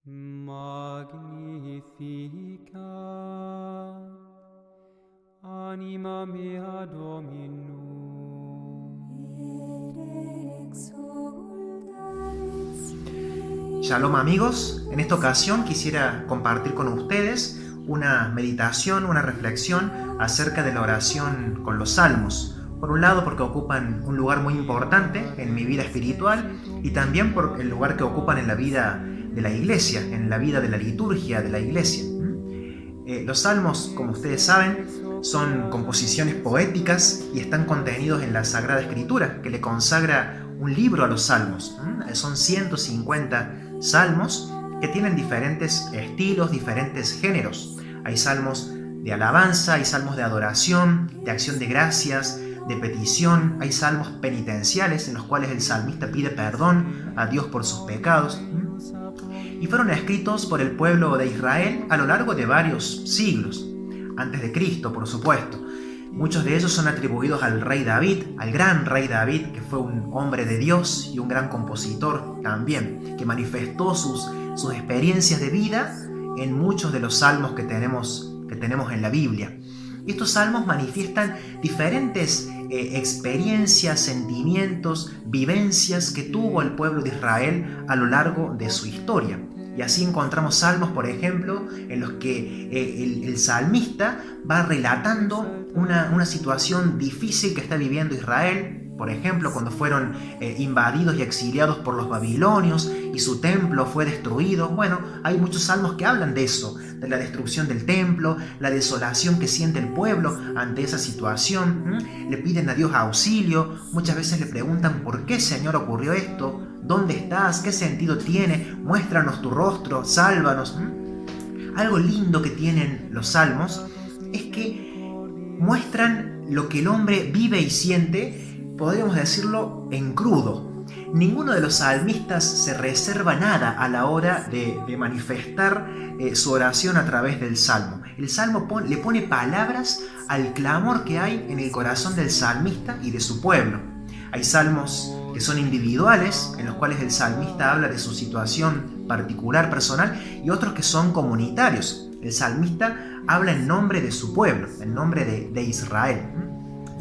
Magnificat anima mea Dominum. Et exultat in Spiritu. Shalom amigos, en esta ocasión quisiera compartir con ustedes una meditación, una reflexión acerca de la oración con los salmos. Por un lado porque ocupan un lugar muy importante en mi vida espiritual y también por el lugar que ocupan en la vida de la iglesia, en la vida de la liturgia de la iglesia. Los salmos, como ustedes saben, son composiciones poéticas y están contenidos en la Sagrada Escritura, que le consagra un libro a los salmos. Son 150 salmos que tienen diferentes estilos, diferentes géneros. Hay salmos de alabanza, hay salmos de adoración, de acción de gracias, de petición, hay salmos penitenciales en los cuales el salmista pide perdón a Dios por sus pecados. Y fueron escritos por el pueblo de Israel a lo largo de varios siglos, antes de Cristo, por supuesto. Muchos de ellos son atribuidos al rey David, al gran rey David, que fue un hombre de Dios y un gran compositor también, que manifestó sus experiencias de vida en muchos de los salmos que tenemos en la Biblia. Y estos salmos manifiestan diferentes experiencias, sentimientos, vivencias que tuvo el pueblo de Israel a lo largo de su historia. Y así encontramos salmos, por ejemplo, en los que el salmista va relatando una situación difícil que está viviendo Israel. Por ejemplo, cuando fueron invadidos y exiliados por los babilonios y su templo fue destruido. Bueno, hay muchos salmos que hablan de eso, de la destrucción del templo, la desolación que siente el pueblo ante esa situación. Le piden a Dios auxilio, muchas veces le preguntan ¿por qué, Señor, ocurrió esto? ¿Dónde estás? ¿Qué sentido tiene? Muéstranos tu rostro, sálvanos. Algo lindo que tienen los salmos es que muestran lo que el hombre vive y siente, podríamos decirlo, en crudo. Ninguno de los salmistas se reserva nada a la hora de manifestar su oración a través del salmo. El salmo le pone palabras al clamor que hay en el corazón del salmista y de su pueblo. Hay salmos que son individuales, en los cuales el salmista habla de su situación particular, personal, y otros que son comunitarios. El salmista habla en nombre de su pueblo, en nombre de Israel.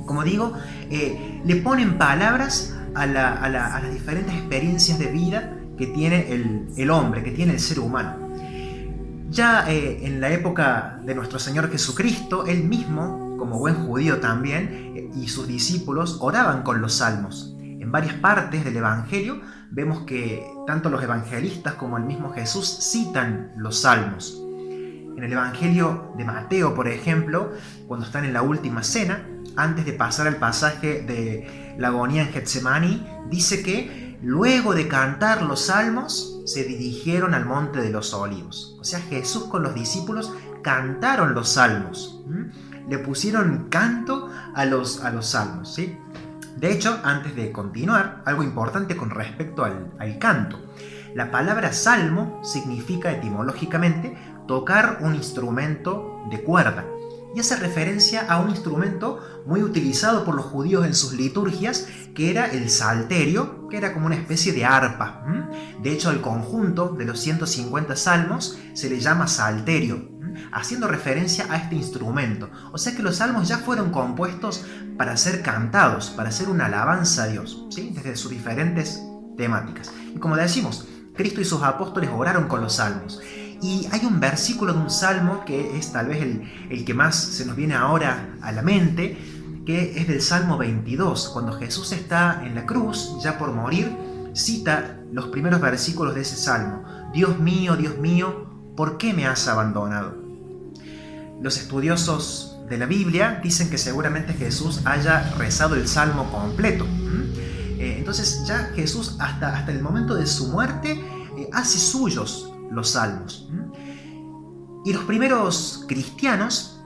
Como digo, le ponen palabras a las diferentes experiencias de vida que tiene el hombre, que tiene el ser humano. Ya en la época de nuestro Señor Jesucristo, él mismo, como buen judío también, y sus discípulos oraban con los salmos. En varias partes del Evangelio vemos que tanto los evangelistas como el mismo Jesús citan los salmos. En el Evangelio de Mateo, por ejemplo, cuando están en la última cena, antes de pasar al pasaje de la agonía en Getsemaní, dice que luego de cantar los salmos se dirigieron al monte de los olivos. O sea, Jesús con los discípulos cantaron los salmos. Le pusieron canto a los salmos, ¿sí? De hecho, antes de continuar, algo importante con respecto al canto. La palabra salmo significa etimológicamente tocar un instrumento de cuerda y hace referencia a un instrumento muy utilizado por los judíos en sus liturgias, que era el salterio, que era como una especie de arpa. De hecho, al conjunto de los 150 salmos se le llama salterio, haciendo referencia a este instrumento. O sea que los salmos ya fueron compuestos para ser cantados, para ser una alabanza a Dios, ¿sí? Desde sus diferentes temáticas. Y como decimos, Cristo y sus apóstoles oraron con los salmos. Y hay un versículo de un salmo que es tal vez el que más se nos viene ahora a la mente, que es del Salmo 22. Cuando Jesús está en la cruz, ya por morir, cita los primeros versículos de ese salmo. Dios mío, ¿por qué me has abandonado? Los estudiosos de la Biblia dicen que seguramente Jesús haya rezado el salmo completo. Entonces ya Jesús hasta el momento de su muerte hace suyos los salmos. Y los primeros cristianos,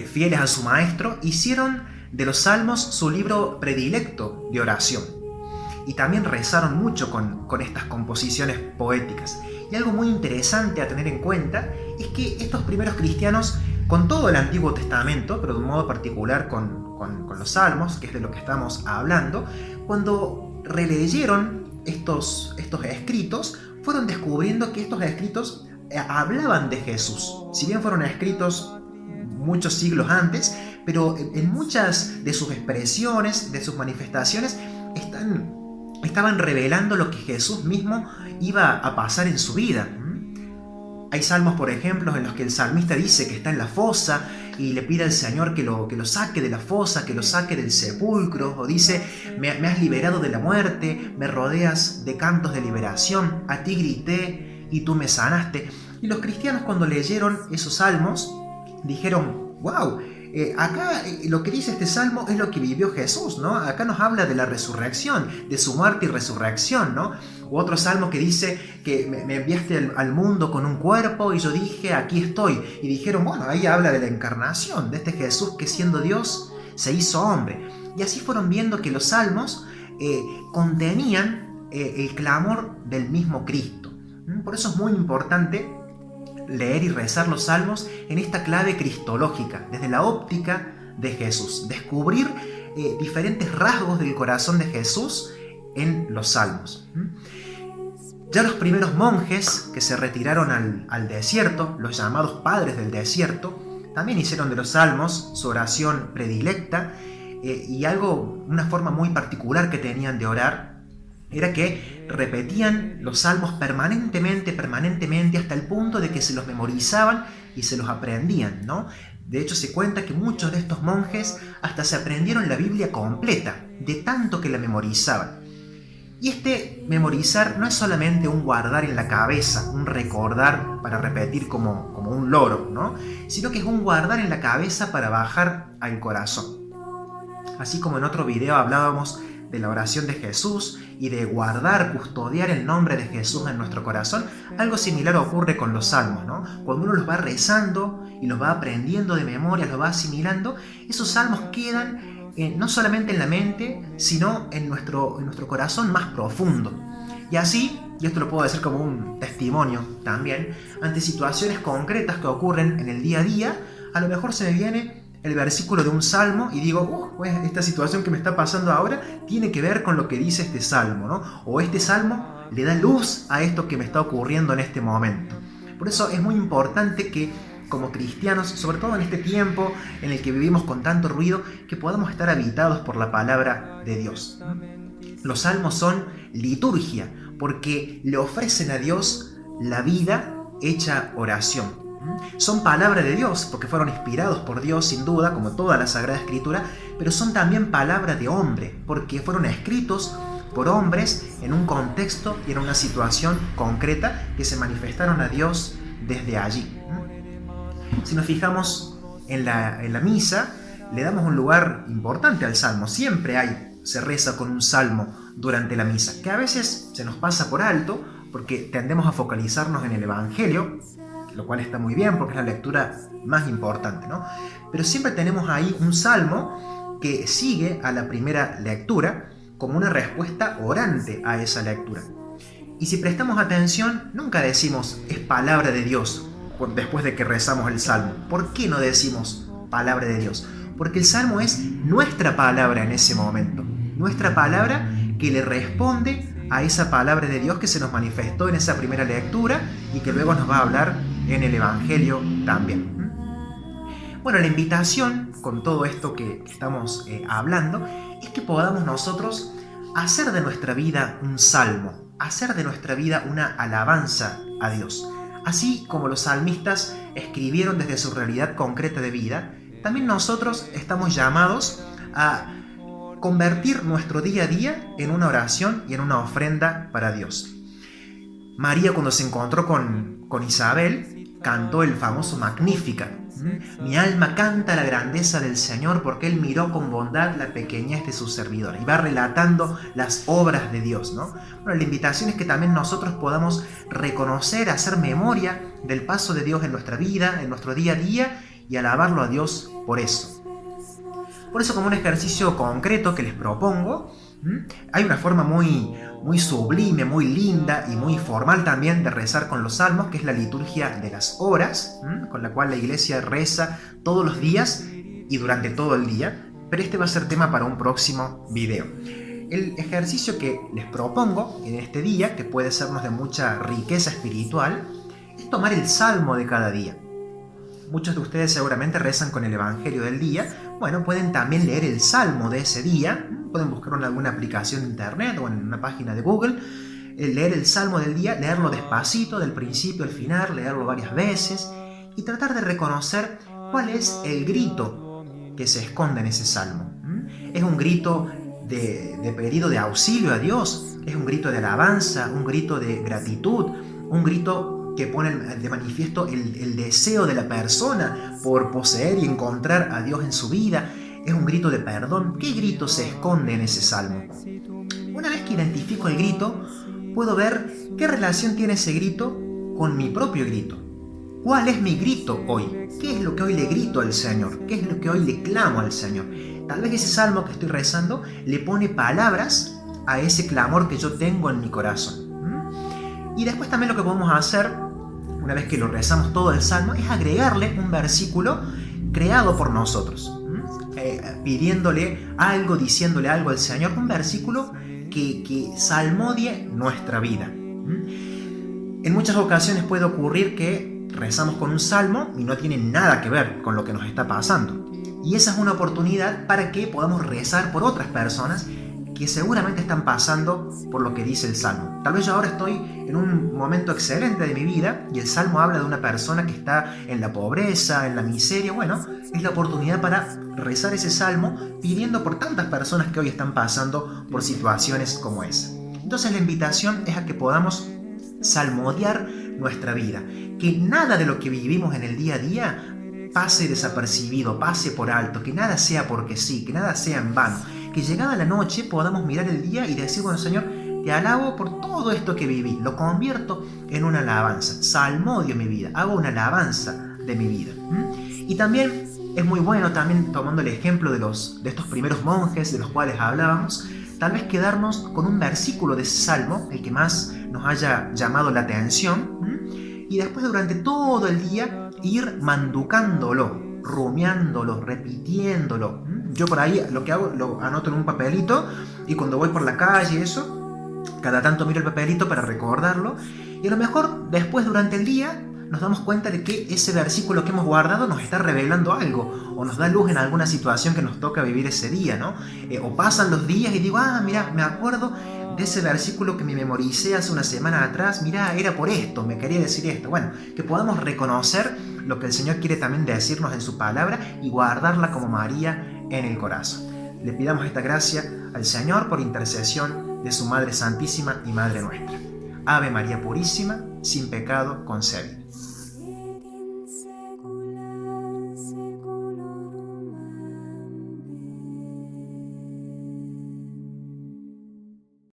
fieles a su maestro, hicieron de los salmos su libro predilecto de oración. Y también rezaron mucho con estas composiciones poéticas. Y algo muy interesante a tener en cuenta es que estos primeros cristianos, con todo el Antiguo Testamento, pero de un modo particular con los salmos, que es de lo que estamos hablando, cuando releyeron estos escritos, fueron descubriendo que estos escritos hablaban de Jesús. Si bien fueron escritos muchos siglos antes, pero en muchas de sus expresiones, de sus manifestaciones, estaban revelando lo que Jesús mismo iba a pasar en su vida. Hay salmos, por ejemplo, en los que el salmista dice que está en la fosa y le pide al Señor que lo saque de la fosa, que lo saque del sepulcro, o dice, me has liberado de la muerte, me rodeas de cantos de liberación, a ti grité y tú me sanaste. Y los cristianos, cuando leyeron esos salmos, dijeron, wow, acá lo que dice este salmo es lo que vivió Jesús, ¿no? Acá nos habla de la resurrección, de su muerte y resurrección, ¿no? U otro salmo que dice que me enviaste al mundo con un cuerpo y yo dije, aquí estoy. Y dijeron, bueno, ahí habla de la encarnación, de este Jesús que siendo Dios se hizo hombre. Y así fueron viendo que los salmos contenían el clamor del mismo Cristo. Por eso es muy importante leer y rezar los salmos en esta clave cristológica, desde la óptica de Jesús. Descubrir diferentes rasgos del corazón de Jesús en los salmos. Ya los primeros monjes que se retiraron al desierto, los llamados padres del desierto, también hicieron de los salmos su oración predilecta, y una forma muy particular que tenían de orar era que repetían los salmos permanentemente, hasta el punto de que se los memorizaban y se los aprendían, ¿no? De hecho, se cuenta que muchos de estos monjes hasta se aprendieron la Biblia completa, de tanto que la memorizaban. Y este memorizar no es solamente un guardar en la cabeza, un recordar para repetir como un loro, ¿no? Sino que es un guardar en la cabeza para bajar al corazón. Así como en otro video hablábamos de la oración de Jesús y de guardar, custodiar el nombre de Jesús en nuestro corazón, algo similar ocurre con los salmos, ¿no? Cuando uno los va rezando y los va aprendiendo de memoria, los va asimilando, esos salmos quedan no solamente en la mente, sino en nuestro corazón más profundo. Y así, y esto lo puedo decir como un testimonio también, ante situaciones concretas que ocurren en el día a día, a lo mejor se me viene el versículo de un salmo y digo, pues esta situación que me está pasando ahora tiene que ver con lo que dice este salmo, ¿no? O este salmo le da luz a esto que me está ocurriendo en este momento. Por eso es muy importante que como cristianos, sobre todo en este tiempo en el que vivimos con tanto ruido, que podamos estar habitados por la palabra de Dios. Los salmos son liturgia, porque le ofrecen a Dios la vida hecha oración. Son palabra de Dios, porque fueron inspirados por Dios sin duda, como toda la Sagrada Escritura, pero son también palabra de hombre, porque fueron escritos por hombres en un contexto y en una situación concreta que se manifestaron a Dios desde allí. Si nos fijamos en la misa, le damos un lugar importante al salmo. Siempre se reza con un salmo durante la misa, que a veces se nos pasa por alto, porque tendemos a focalizarnos en el Evangelio, lo cual está muy bien porque es la lectura más importante, ¿no? Pero siempre tenemos ahí un salmo que sigue a la primera lectura como una respuesta orante a esa lectura. Y si prestamos atención, nunca decimos es palabra de Dios después de que rezamos el salmo. ¿Por qué no decimos palabra de Dios? Porque el salmo es nuestra palabra en ese momento, nuestra palabra que le responde a esa palabra de Dios que se nos manifestó en esa primera lectura y que luego nos va a hablar en el Evangelio también. Bueno, la invitación con todo esto que estamos hablando es que podamos nosotros hacer de nuestra vida un salmo, hacer de nuestra vida una alabanza a Dios. Así como los salmistas escribieron desde su realidad concreta de vida, también nosotros estamos llamados a convertir nuestro día a día en una oración y en una ofrenda para Dios. María, cuando se encontró con Isabel, cantó el famoso Magníficat. Mi alma canta la grandeza del Señor porque Él miró con bondad la pequeñez de su servidor. Y va relatando las obras de Dios, ¿no? Bueno, la invitación es que también nosotros podamos reconocer, hacer memoria del paso de Dios en nuestra vida, en nuestro día a día, y alabarlo a Dios por eso. Por eso, como un ejercicio concreto que les propongo, hay una forma muy sublime, muy linda y muy formal también de rezar con los salmos, que es la liturgia de las horas, con la cual la iglesia reza todos los días y durante todo el día, pero este va a ser tema para un próximo video. El ejercicio que les propongo en este día, que puede sernos de mucha riqueza espiritual, es tomar el salmo de cada día. Muchos de ustedes seguramente rezan con el Evangelio del día. Bueno, pueden también leer el salmo de ese día. Pueden buscarlo en alguna aplicación de internet o en una página de Google. Leer el salmo del día, leerlo despacito, del principio al final, leerlo varias veces y tratar de reconocer cuál es el grito que se esconde en ese salmo. ¿Es un grito de pedido de auxilio a Dios? ¿Es un grito de alabanza? ¿Un grito de gratitud? ¿Un grito que pone de manifiesto el deseo de la persona por poseer y encontrar a Dios en su vida? ¿Es un grito de perdón? ¿Qué grito se esconde en ese salmo? Una vez que identifico el grito, puedo ver qué relación tiene ese grito con mi propio grito. ¿Cuál es mi grito hoy? ¿Qué es lo que hoy le grito al Señor? ¿Qué es lo que hoy le clamo al Señor? Tal vez ese salmo que estoy rezando le pone palabras a ese clamor que yo tengo en mi corazón. Y después también lo que podemos hacer, una vez que lo rezamos todo el salmo, es agregarle un versículo creado por nosotros. Pidiéndole algo, diciéndole algo al Señor, un versículo que salmodie nuestra vida. En muchas ocasiones puede ocurrir que rezamos con un salmo y no tiene nada que ver con lo que nos está pasando. Y esa es una oportunidad para que podamos rezar por otras personas que seguramente están pasando por lo que dice el salmo. Tal vez yo ahora estoy en un momento excelente de mi vida y el salmo habla de una persona que está en la pobreza, en la miseria. Bueno, es la oportunidad para rezar ese salmo pidiendo por tantas personas que hoy están pasando por situaciones como esa. Entonces la invitación es a que podamos salmodiar nuestra vida, que nada de lo que vivimos en el día a día pase desapercibido, pase por alto, que nada sea porque sí, que nada sea en vano, que llegada la noche podamos mirar el día y decir, bueno, Señor, te alabo por todo esto que viví, lo convierto en una alabanza, salmodio mi vida, hago una alabanza de mi vida. Y también es muy bueno, también tomando el ejemplo de estos primeros monjes de los cuales hablábamos, tal vez quedarnos con un versículo de ese salmo, el que más nos haya llamado la atención, y después durante todo el día ir manducándolo, rumiándolo, repitiéndolo. Yo por ahí lo que hago, lo anoto en un papelito y cuando voy por la calle, eso, cada tanto miro el papelito para recordarlo y a lo mejor después durante el día nos damos cuenta de que ese versículo que hemos guardado nos está revelando algo o nos da luz en alguna situación que nos toca vivir ese día, ¿no? O pasan los días y digo, mira, me acuerdo de ese versículo que me memoricé hace una semana atrás, mira, era por esto, me quería decir esto. Bueno, que podamos reconocer lo que el Señor quiere también decirnos en su palabra y guardarla como María en el corazón. Le pidamos esta gracia al Señor por intercesión de su Madre Santísima y Madre nuestra. Ave María Purísima, sin pecado concebida.